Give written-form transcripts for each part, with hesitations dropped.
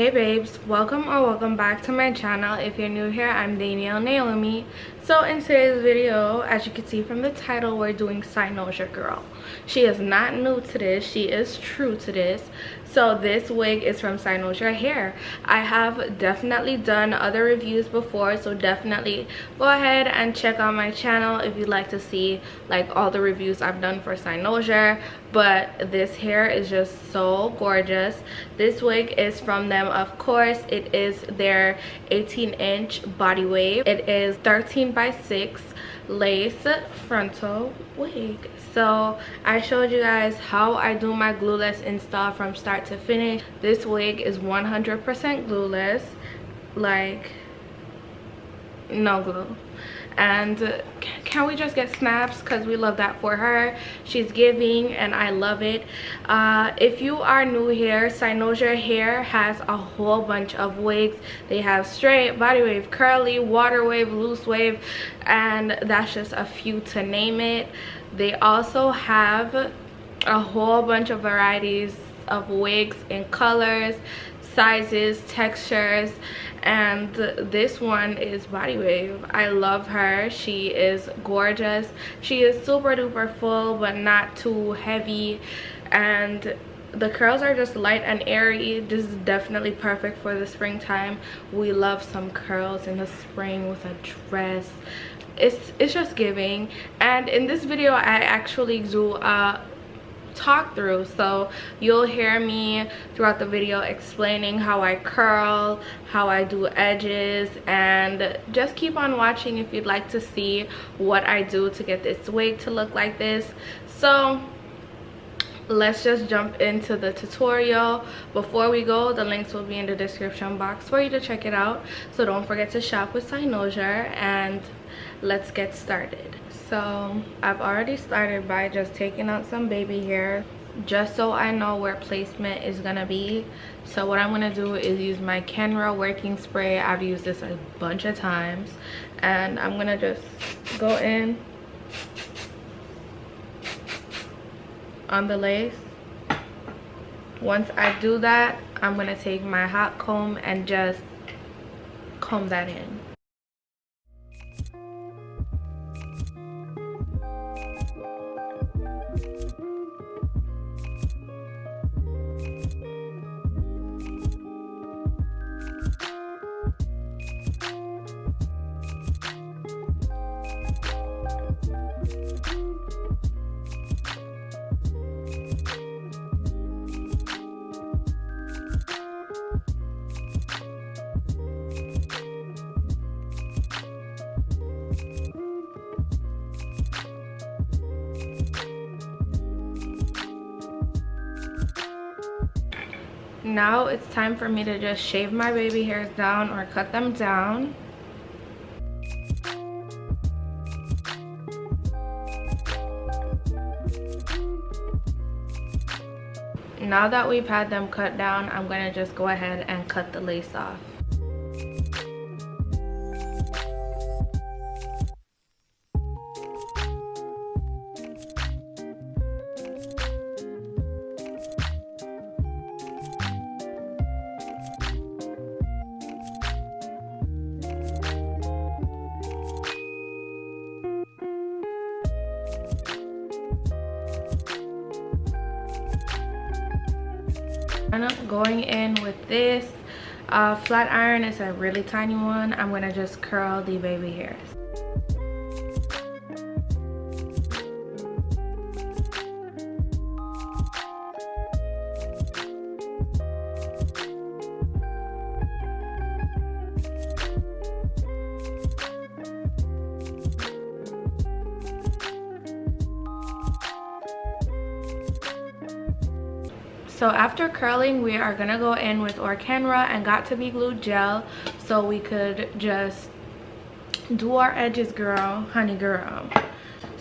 Hey babes, welcome back to my channel. If you're new here, I'm Danielle Naomi. So in today's video, as you can see from the title, we're doing Cynosure Girl. She is not new to this, she is true to this. So this wig is from Cynosure Hair. I have definitely done other reviews before, so definitely go ahead and check out my channel if you'd like to see like all the reviews I've done for Cynosure. But this hair is just so gorgeous. This wig is from them, of course. It is their 18-inch body wave. It is 13x6 lace frontal wig. So I showed you guys how I do my glueless install from start to finish. This wig is 100% glueless, like no glue. And can we just get snaps, because we love that for her. She's giving and I love it. If you are new here, Cynosure Hair has a whole bunch of wigs. They have straight, body wave, curly, water wave, loose wave, and that's just a few to name it. They also have a whole bunch of varieties of wigs in colors, sizes, textures, and this one is body wave. I love her. She is gorgeous. She is super duper full but not too heavy, and the curls are just light and airy. This is definitely perfect for the springtime. We love some curls in the spring with a dress. It's just giving. And in this video I actually do a talk through, so you'll hear me throughout the video explaining how I curl, how I do edges, and just keep on watching if you'd like to see what I do to get this wig to look like this. So let's just jump into the tutorial. Before we go, the links will be in the description box for you to check it out, so don't forget to shop with Cynosure, and let's get started. So I've already started by just taking out some baby hair just so I know where placement is gonna be. So what I'm gonna do is use my Kenra working spray. I've used this a bunch of times, and I'm gonna just go in on the lace. Once I do that, I'm gonna take my hot comb and just comb that in. Now it's time for me to just shave my baby hairs down or cut them down. Now that we've had them cut down, I'm going to just go ahead and cut the lace off. Going in with this flat iron. Is a really tiny one. I'm gonna just curl the baby hairs. So after curling, we are gonna go in with our Kenra and got to be glued gel so we could just do our edges, girl, honey girl.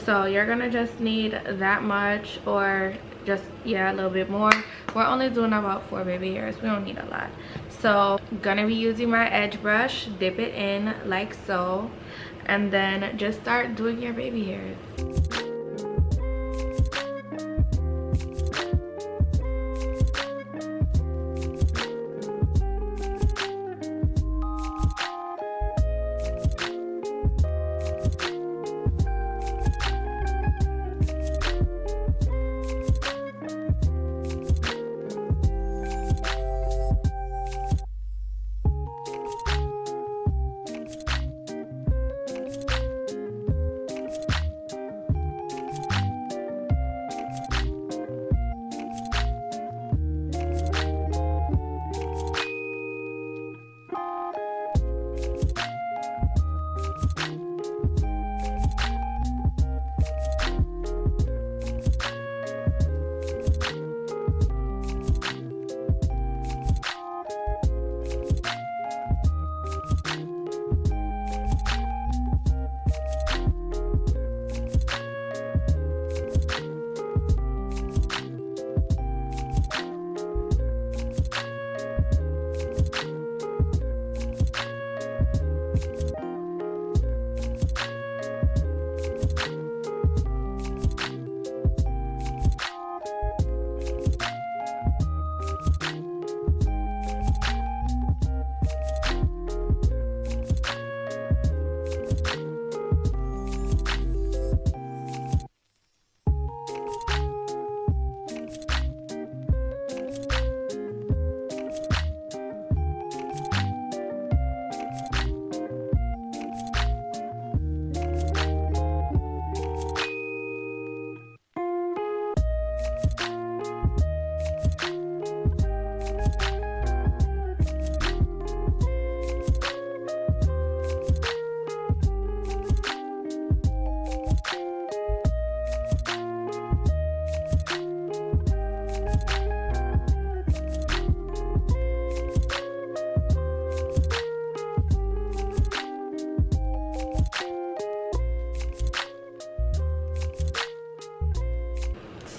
So you're gonna just need that much, or just, yeah, a little bit more. We're only doing about 4 baby hairs. We don't need a lot. So gonna be using my edge brush, dip it in like so, and then just start doing your baby hairs.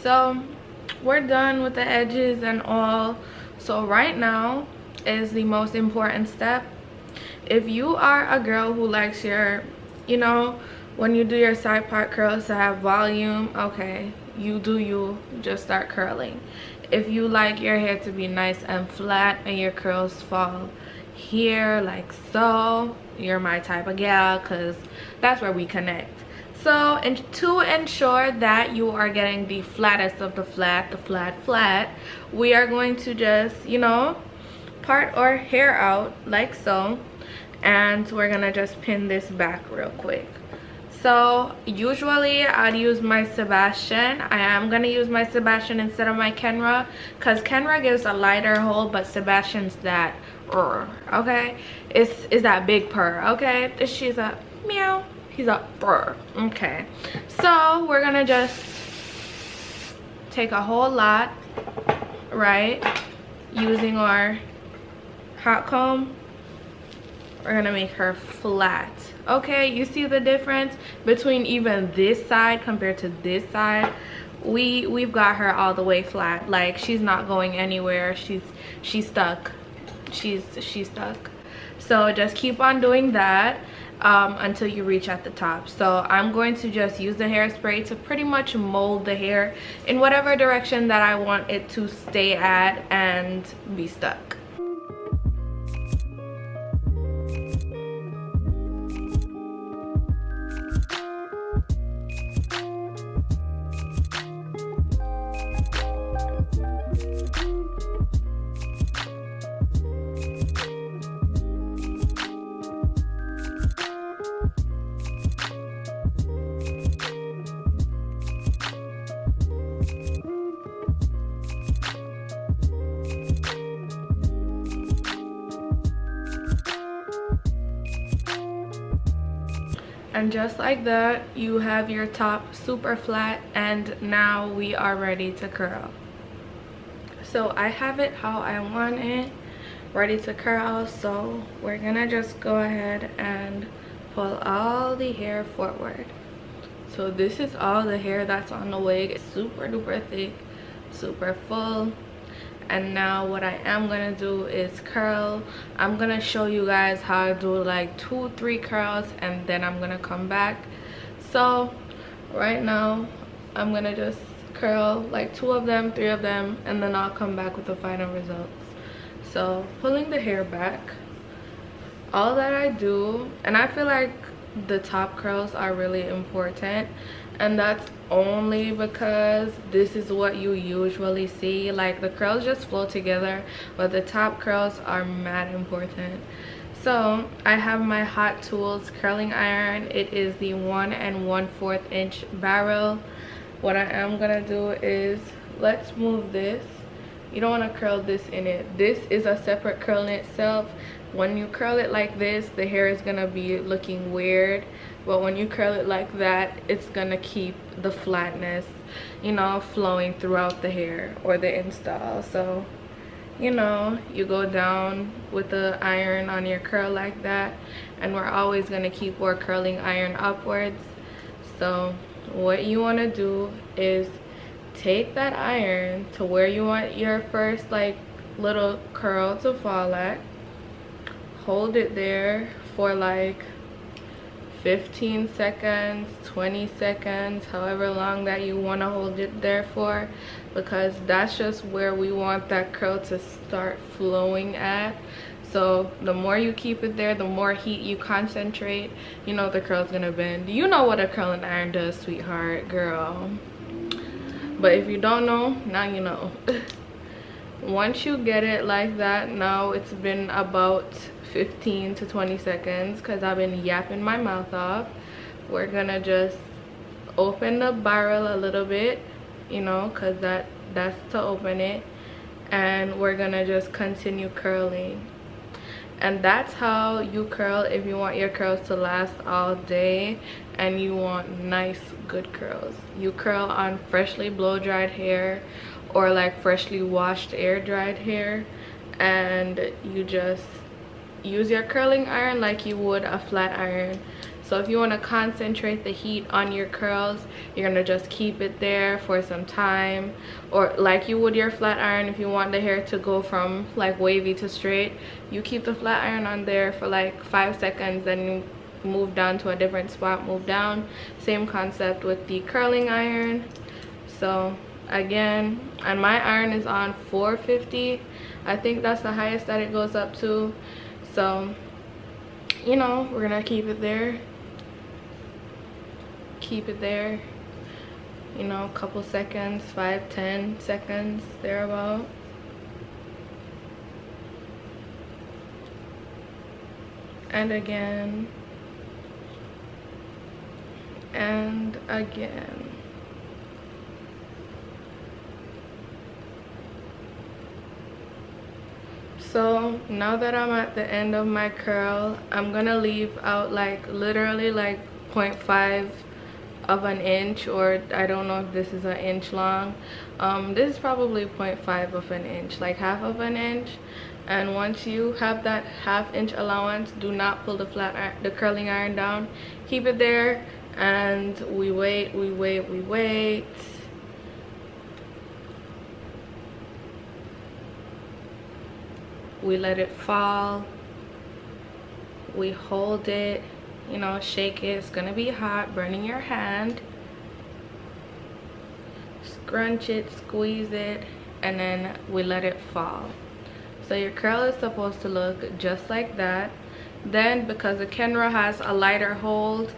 So we're done with the edges and all. So right now is the most important step. If you are a girl who likes your, you know, when you do your side part curls to have volume, okay, you do you, just start curling. If you like your hair to be nice and flat and your curls fall here like so, you're my type of gal, because that's where we connect. So, and to ensure that you are getting the flattest of the flat, we are going to just, you know, part our hair out like so, and we're gonna just pin this back real quick. So usually I'd use my Sebastian. I am gonna use my Sebastian instead of my Kenra, because Kenra gives a lighter hold, but Sebastian's that okay, it's that big purr. Okay, she's a meow, he's a purr. Okay, so we're gonna just take a whole lot, right, using our hot comb. We're gonna make her flat. Okay, you see the difference between even this side compared to this side? We've got her all the way flat. Like, she's not going anywhere. She's stuck. She's stuck. So just keep on doing that until you reach at the top. So I'm going to just use the hairspray to pretty much mold the hair in whatever direction that I want it to stay at and be stuck. And just like that, you have your top super flat, and now we are ready to curl. So I have it how I want it, ready to curl. So we're gonna just go ahead and pull all the hair forward. So this is all the hair that's on the wig. It's super duper thick, super full. And now what I am gonna do is curl. I'm gonna show you guys how I do like 2-3 curls, and then I'm gonna come back. So right now I'm gonna just curl like 2 of them, 3 of them, and then I'll come back with the final results. So pulling the hair back, all that I do, and I feel like the top curls are really important, and that's only because this is what you usually see. Like, the curls just flow together, but the top curls are mad important. So I have my Hot Tools curling iron. It is the 1 1/4 inch barrel. What I am gonna do is, let's move this. You don't want to curl this in it. This is a separate curl in itself. When you curl it like this, the hair is gonna be looking weird, but when you curl it like that, it's gonna keep the flatness, you know, flowing throughout the hair or the install. So, you know, you go down with the iron on your curl like that, and we're always gonna keep our curling iron upwards. So what you want to do is take that iron to where you want your first like little curl to fall at. Hold it there for like 15 seconds, 20 seconds, however long that you want to hold it there for, because that's just where we want that curl to start flowing at. So the more you keep it there, the more heat you concentrate, you know the curl's gonna bend. You know what a curling iron does, sweetheart, girl. But if you don't know, now you know. Once you get it like that, now it's been about 15 to 20 seconds because I've been yapping my mouth off. We're gonna just open the barrel a little bit, you know, because that's to open it, and we're gonna just continue curling. And that's how you curl if you want your curls to last all day and you want nice good curls. You curl on freshly blow dried hair or like freshly washed air dried hair, and you just use your curling iron like you would a flat iron. So if you want to concentrate the heat on your curls, you're gonna just keep it there for some time, or like you would your flat iron. If you want the hair to go from like wavy to straight, you keep the flat iron on there for like 5 seconds, then you move down to a different spot, move down. Same concept with the curling iron. So again, and my iron is on 450. I think that's the highest that it goes up to. So you know, we're gonna keep it there, you know, a couple seconds, 5-10 seconds thereabout. And again and again. So now that I'm at the end of my curl, I'm gonna leave out like literally like 0.5 of an inch, or I don't know if this is an inch long. This is probably 0.5 of an inch, like half of an inch. And once you have that half-inch allowance, do not pull the curling iron down. Keep it there, and we wait. We let it fall, we hold it, you know, shake it. It's gonna be hot, burning your hand. Scrunch it, squeeze it, and then we let it fall. So your curl is supposed to look just like that. Then, because the Kenra has a lighter hold,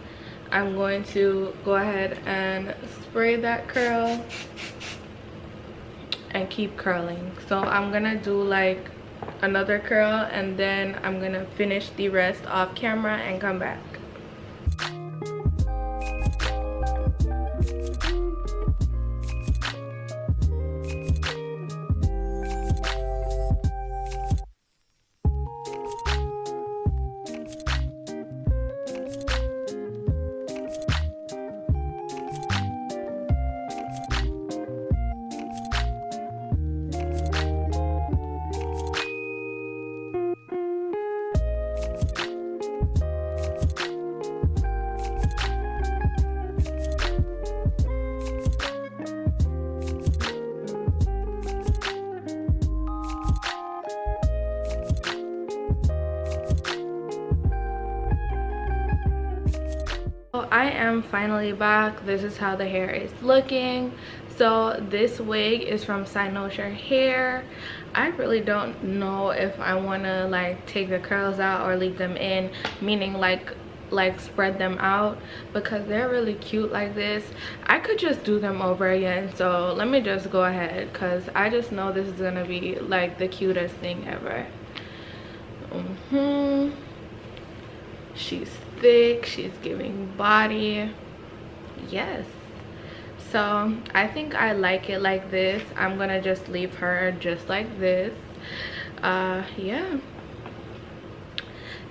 I'm going to go ahead and spray that curl and keep curling. So I'm gonna do like another curl, and then I'm gonna finish the rest off camera and come back. I am finally back. This is how the hair is looking. So this wig is from Cynosure Hair. I really don't know if I want to like take the curls out or leave them in, meaning like spread them out, because they're really cute like this. I could just do them over again, so let me just go ahead, because I just know this is gonna be like the cutest thing ever. She's thick, she's giving body. Yes, so I think I like it like this. I'm gonna just leave her just like this. Yeah,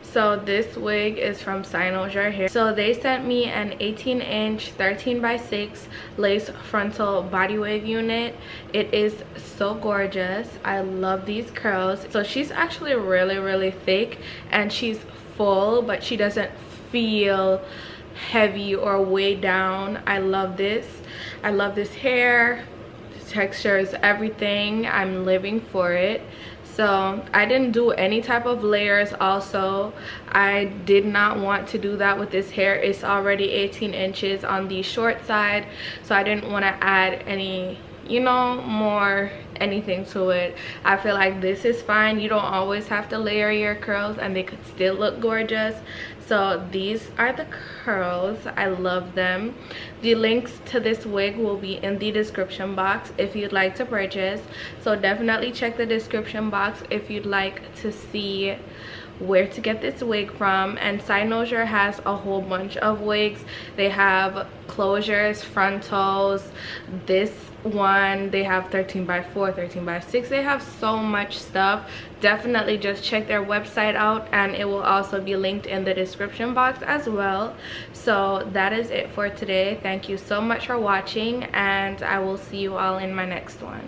so this wig is from Cynosure Hair. So they sent me an 18-inch 13x6 lace frontal body wave unit. It is so gorgeous. I love these curls. So she's actually really thick, and she's full, but she doesn't feel heavy or weighed down. I love this. I love this hair. The texture is everything. I'm living for it. So I didn't do any type of layers. Also, I did not want to do that with this hair. It's already 18 inches on the short side, so I didn't want to add any, you know, more anything to it. I feel like this is fine. You don't always have to layer your curls, and they could still look gorgeous. So these are the curls. I love them. The links to this wig will be in the description box if you'd like to purchase. So definitely check the description box if you'd like to see where to get this wig from. And Cynosure has a whole bunch of wigs. They have closures, frontals, this one, they have 13x4, 13x6. They have so much stuff. Definitely just check their website out, and it will also be linked in the description box as well. So that is it for today. Thank you so much for watching, and I will see you all in my next one.